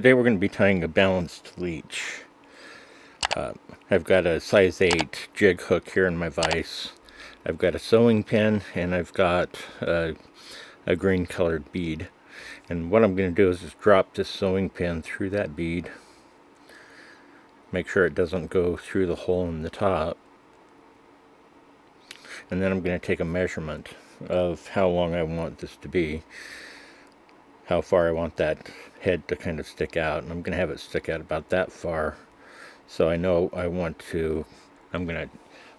Today we're going to be tying a balanced leech. I've got a size 8 jig hook here in my vise. I've got a sewing pin and I've got a green colored bead. And what I'm going to do is just drop this sewing pin through that bead. Make sure it doesn't go through the hole in the top. And then I'm going to take a measurement of how long I want this to be. How far I want that head to kind of stick out, and I'm going to have it stick out about that far. So I know I'm going to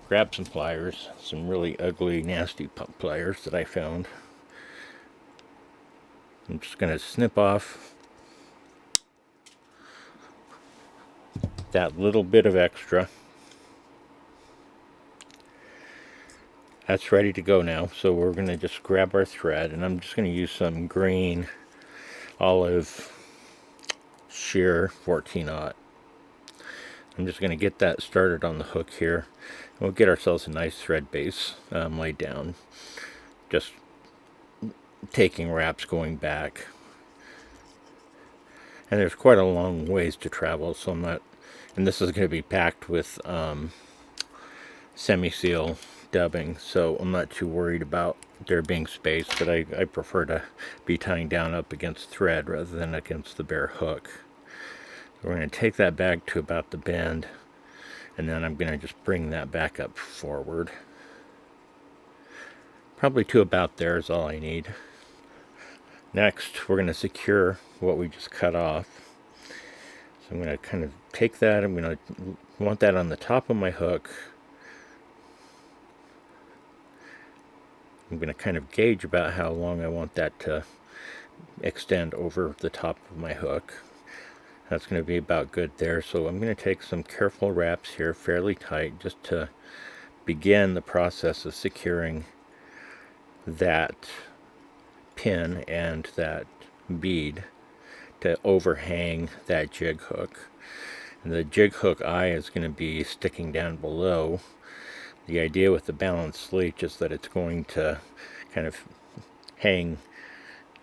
grab some pliers, some really ugly, nasty pliers that I found. I'm just going to snip off that little bit of extra. That's ready to go now, so we're going to just grab our thread, and I'm just going to use some green olive sheer 14/0. I'm just going to get that started on the hook here. We'll get ourselves a nice thread base laid down, just taking wraps going back. And there's quite a long ways to travel, so I'm not, and this is going to be packed with semi-seal dubbing, so I'm not too worried about there being space, but I prefer to be tying down up against thread rather than against the bare hook. So we're going to take that back to about the bend, and then I'm going to just bring that back up forward. Probably to about there is all I need. Next, we're going to secure what we just cut off. So I'm going to kind of take that, I'm going to want that on the top of my hook. I'm going to kind of gauge about how long I want that to extend over the top of my hook. That's going to be about good there. So I'm going to take some careful wraps here, fairly tight, just to begin the process of securing that pin and that bead to overhang that jig hook. And the jig hook eye is going to be sticking down below. The idea with the Balance Leech is that it's going to kind of hang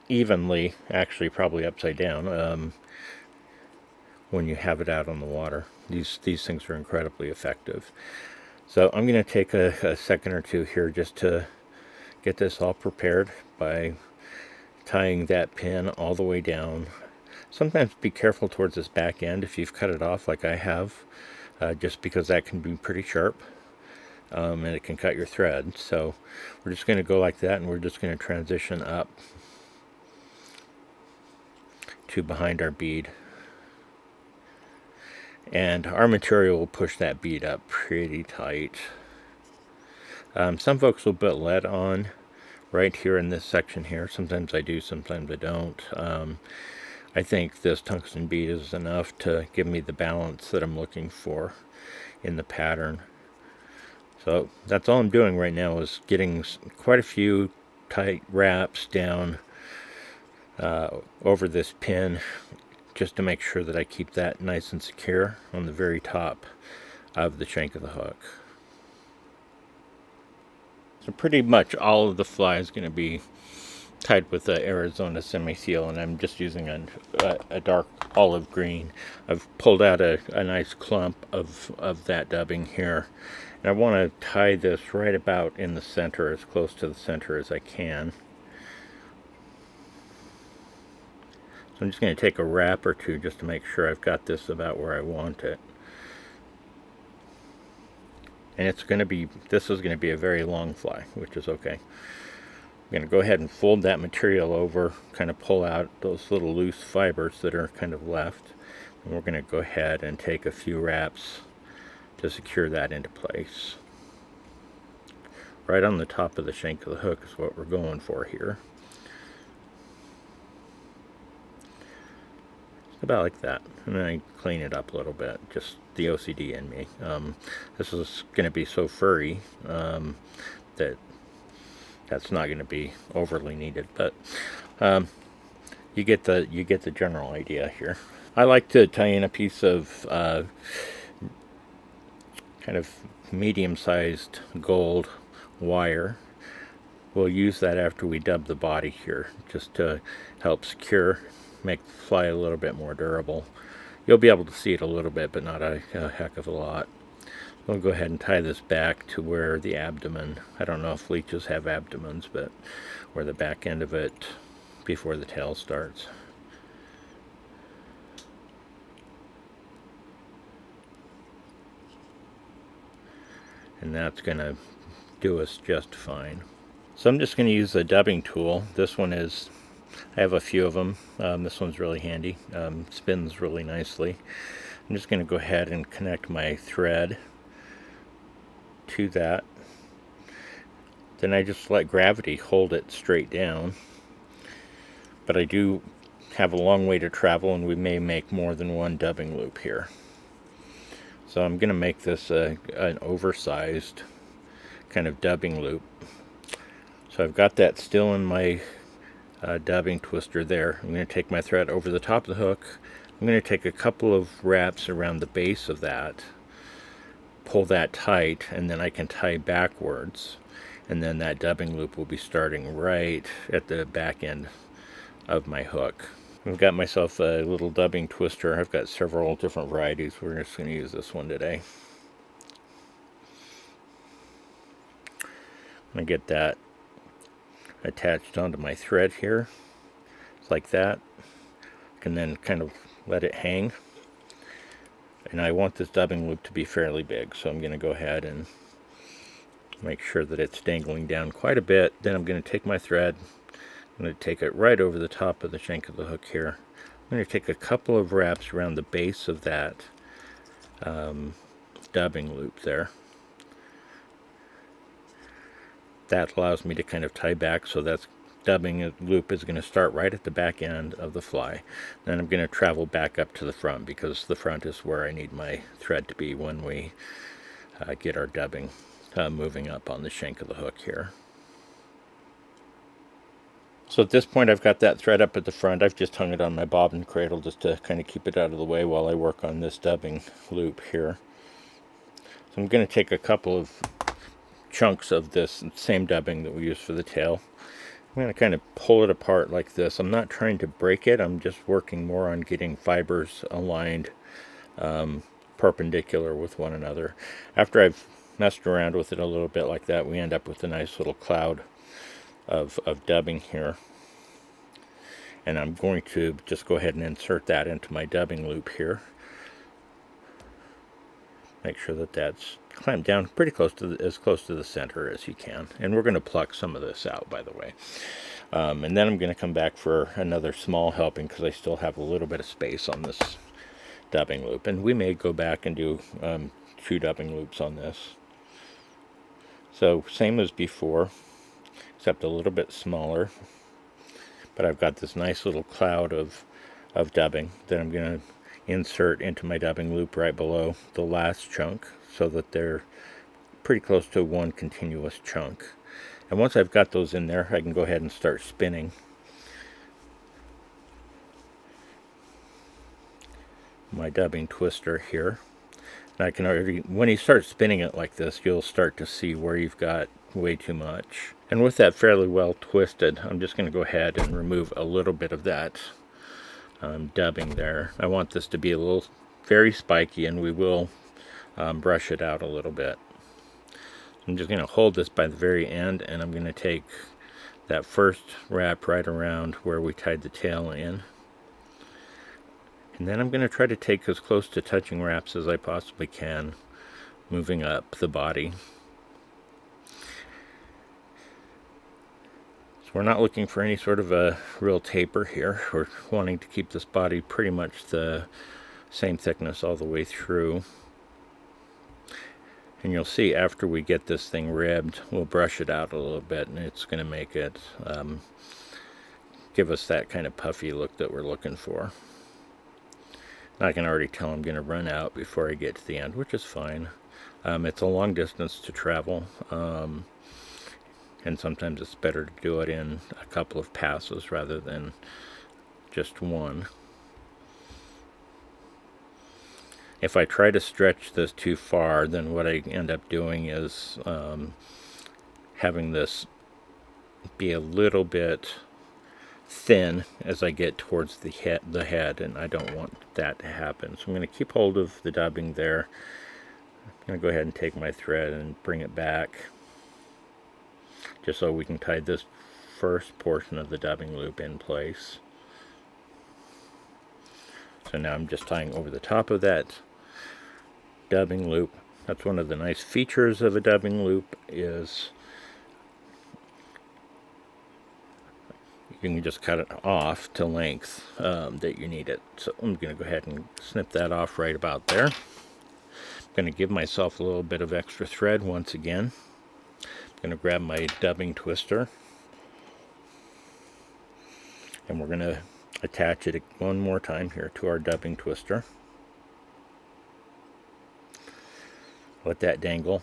evenly, actually probably upside down, when you have it out on the water. These things are incredibly effective. So I'm going to take a second or two here just to get this all prepared by tying that pin all the way down. Sometimes be careful towards this back end if you've cut it off like I have, just because that can be pretty sharp. And it can cut your thread. So we're just going to go like that, and we're just going to transition up to behind our bead. And our material will push that bead up pretty tight. Some folks will put lead on right here in this section here. Sometimes I do, sometimes I don't. I think this tungsten bead is enough to give me the balance that I'm looking for in the pattern. So that's all I'm doing right now, is getting quite a few tight wraps down over this pin, just to make sure that I keep that nice and secure on the very top of the shank of the hook. So pretty much all of the fly is going to be tied with the Arizona semi-seal, and I'm just using a dark olive green. I've pulled out a nice clump of that dubbing here. And I want to tie this right about in the center, as close to the center as I can. So I'm just going to take a wrap or two just to make sure I've got this about where I want it. And this is going to be a very long fly, which is okay. I'm going to go ahead and fold that material over, kind of pull out those little loose fibers that are kind of left. And we're going to go ahead and take a few wraps to secure that into place. Right on the top of the shank of the hook is what we're going for here. About like that. And then I clean it up a little bit, just the OCD in me. This is going to be so furry that that's not going to be overly needed, but you get the general idea here. I like to tie in a piece of kind of medium-sized gold wire. We'll use that after we dub the body here, just to help secure make the fly a little bit more durable. You'll be able to see it a little bit, but not a heck of a lot. We'll go ahead and tie this back to where the abdomen, I don't know if leeches have abdomens, but where the back end of it before the tail starts. And that's going to do us just fine. So I'm just going to use the dubbing tool. This one is, I have a few of them. This one's really handy. Spins really nicely. I'm just going to go ahead and connect my thread to that. Then I just let gravity hold it straight down. But I do have a long way to travel, and we may make more than one dubbing loop here. So I'm going to make this an oversized kind of dubbing loop. So I've got that still in my dubbing twister there. I'm going to take my thread over the top of the hook. I'm going to take a couple of wraps around the base of that, pull that tight, and then I can tie backwards. And then that dubbing loop will be starting right at the back end of my hook. I've got myself a little dubbing twister. I've got several different varieties. We're just going to use this one today. I'm going to get that attached onto my thread here. It's like that. I can then kind of let it hang. And I want this dubbing loop to be fairly big, so I'm going to go ahead and make sure that it's dangling down quite a bit. Then I'm going to take my thread, I'm going to take it right over the top of the shank of the hook here. I'm going to take a couple of wraps around the base of that dubbing loop there. That allows me to kind of tie back, so that dubbing loop is going to start right at the back end of the fly. Then I'm going to travel back up to the front, because the front is where I need my thread to be when we get our dubbing moving up on the shank of the hook here. So at this point I've got that thread up at the front. I've just hung it on my bobbin cradle just to kind of keep it out of the way while I work on this dubbing loop here. So I'm going to take a couple of chunks of this same dubbing that we used for the tail. I'm going to kind of pull it apart like this. I'm not trying to break it. I'm just working more on getting fibers aligned perpendicular with one another. After I've messed around with it a little bit like that, we end up with a nice little cloud of dubbing here. And I'm going to just go ahead and insert that into my dubbing loop here. Make sure that that's clamped down pretty close to as close to the center as you can. And we're going to pluck some of this out, by the way. And then I'm going to come back for another small helping, because I still have a little bit of space on this dubbing loop. And we may go back and do 2 dubbing loops on this. So same as before, except a little bit smaller. But I've got this nice little cloud of dubbing that I'm going to insert into my dubbing loop right below the last chunk, so that they're pretty close to one continuous chunk. And once I've got those in there, I can go ahead and start spinning my dubbing twister here. And I can already, when you start spinning it like this, you'll start to see where you've got way too much. And with that fairly well twisted, I'm just going to go ahead and remove a little bit of that dubbing there. I want this to be a little very spiky, and we will brush it out a little bit. I'm just going to hold this by the very end, and I'm going to take that first wrap right around where we tied the tail in. And then I'm going to try to take as close to touching wraps as I possibly can, moving up the body. So we're not looking for any sort of a real taper here. We're wanting to keep this body pretty much the same thickness all the way through. And you'll see after we get this thing ribbed, we'll brush it out a little bit, and it's going to make it give us that kind of puffy look that we're looking for. I can already tell I'm going to run out before I get to the end, which is fine. It's a long distance to travel, and sometimes it's better to do it in a couple of passes rather than just one. If I try to stretch this too far, then what I end up doing is having this be a little bit thin as I get towards the head, and I don't want that to happen. So I'm going to keep hold of the dubbing there. I'm going to go ahead and take my thread and bring it back, just so we can tie this first portion of the dubbing loop in place. So now I'm just tying over the top of that dubbing loop. That's one of the nice features of a dubbing loop, is you can just cut it off to length that you need it. So I'm going to go ahead and snip that off right about there. I'm going to give myself a little bit of extra thread once again. I'm going to grab my dubbing twister, and we're going to attach it one more time here to our dubbing twister. Let that dangle.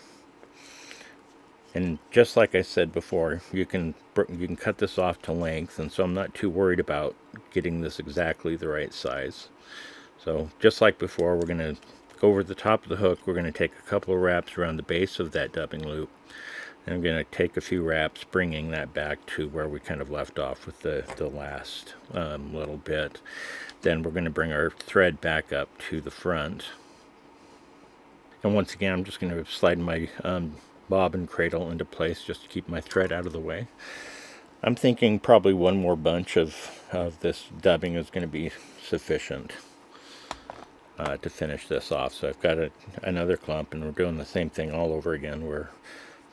And just like I said before, you can cut this off to length, and so I'm not too worried about getting this exactly the right size. So just like before, we're going to go over the top of the hook. We're going to take a couple of wraps around the base of that dubbing loop, and I'm going to take a few wraps, bringing that back to where we kind of left off with the last little bit. Then we're going to bring our thread back up to the front. And once again, I'm just going to slide my bobbin cradle into place just to keep my thread out of the way. I'm thinking probably one more bunch of this dubbing is going to be sufficient to finish this off. So I've got another clump, and we're doing the same thing all over again. We're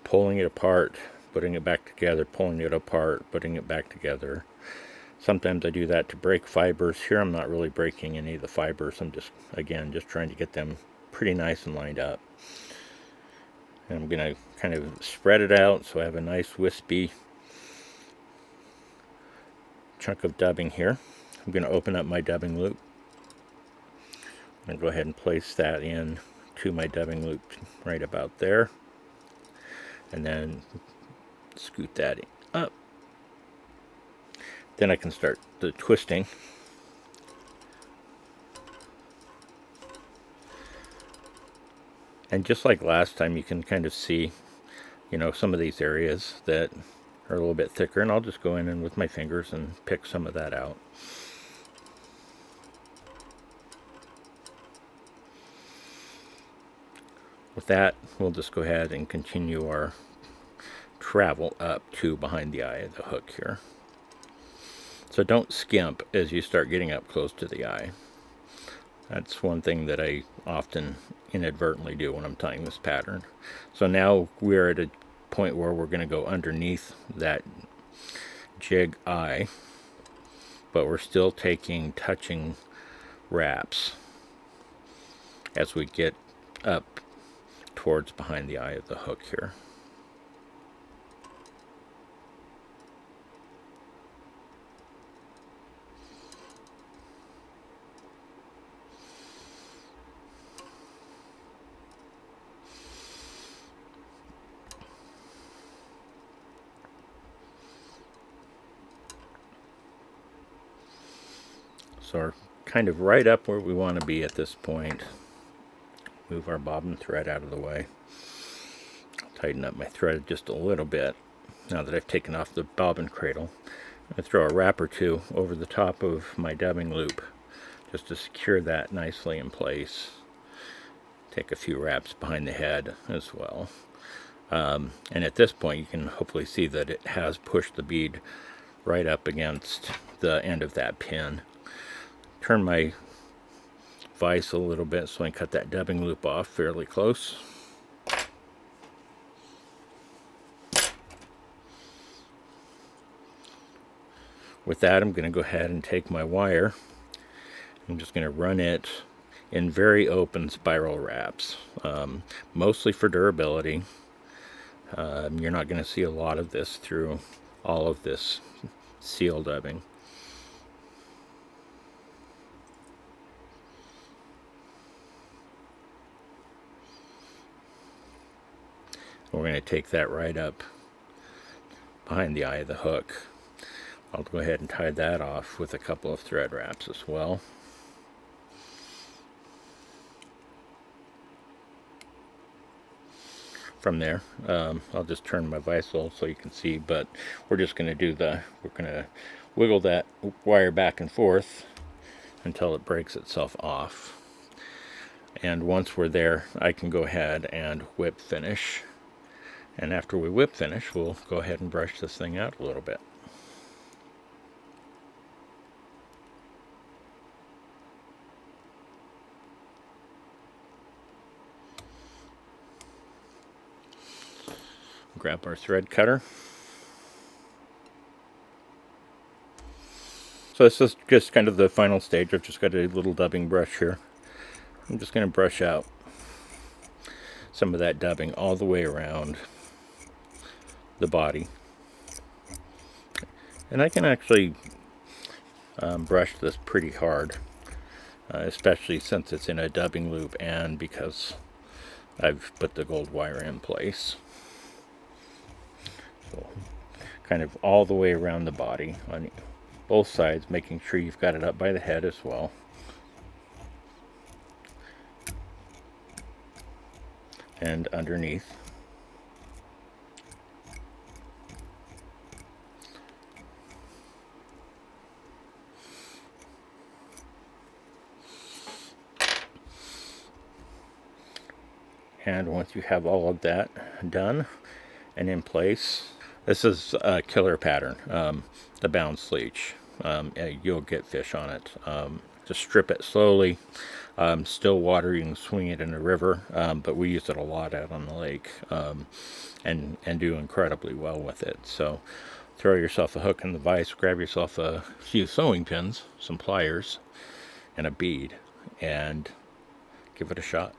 pulling it apart, putting it back together, pulling it apart, putting it back together. Sometimes I do that to break fibers. Here I'm not really breaking any of the fibers. I'm just trying to get them pretty nice and lined up. And I'm going to kind of spread it out so I have a nice wispy chunk of dubbing here. I'm going to open up my dubbing loop. I'm going to go ahead and place that in to my dubbing loop right about there. And then scoot that up. Then I can start the twisting. And just like last time, you can kind of see, some of these areas that are a little bit thicker, and I'll just go in and with my fingers and pick some of that out. With that, we'll just go ahead and continue our travel up to behind the eye of the hook here. So don't skimp as you start getting up close to the eye. That's one thing that I often inadvertently do when I'm tying this pattern. So now we're at a point where we're going to go underneath that jig eye, but we're still taking touching wraps as we get up towards behind the eye of the hook here. So we're kind of right up where we want to be at this point. Move our bobbin thread out of the way. Tighten up my thread just a little bit now that I've taken off the bobbin cradle. I'm going to throw a wrap or two over the top of my dubbing loop just to secure that nicely in place. Take a few wraps behind the head as well. And at this point you can hopefully see that it has pushed the bead right up against the end of that pin. Turn my vise a little bit so I can cut that dubbing loop off fairly close. With that, I'm going to go ahead and take my wire. I'm just going to run it in very open spiral wraps, mostly for durability. You're not going to see a lot of this through all of this seal dubbing. We're going to take that right up behind the eye of the hook. I'll go ahead and tie that off with a couple of thread wraps as well. from there. I'll just turn my vise a little so you can see, but we're just going to do we're going to wiggle that wire back and forth until it breaks itself off. And once we're there, I can go ahead and whip finish. And after we whip finish, we'll go ahead and brush this thing out a little bit. Grab our thread cutter. So this is just kind of the final stage. I've just got a little dubbing brush here. I'm just going to brush out some of that dubbing all the way around the body. And I can actually brush this pretty hard, especially since it's in a dubbing loop and because I've put the gold wire in place. So kind of all the way around the body on both sides, making sure you've got it up by the head as well. And underneath. And once you have all of that done and in place, this is a killer pattern, the Balance Leech. You'll get fish on it. Just strip it slowly. Still water, you can swing it in a river, but we use it a lot out on the lake, and do incredibly well with it. So throw yourself a hook in the vise, grab yourself a few sewing pins, some pliers, and a bead, and give it a shot.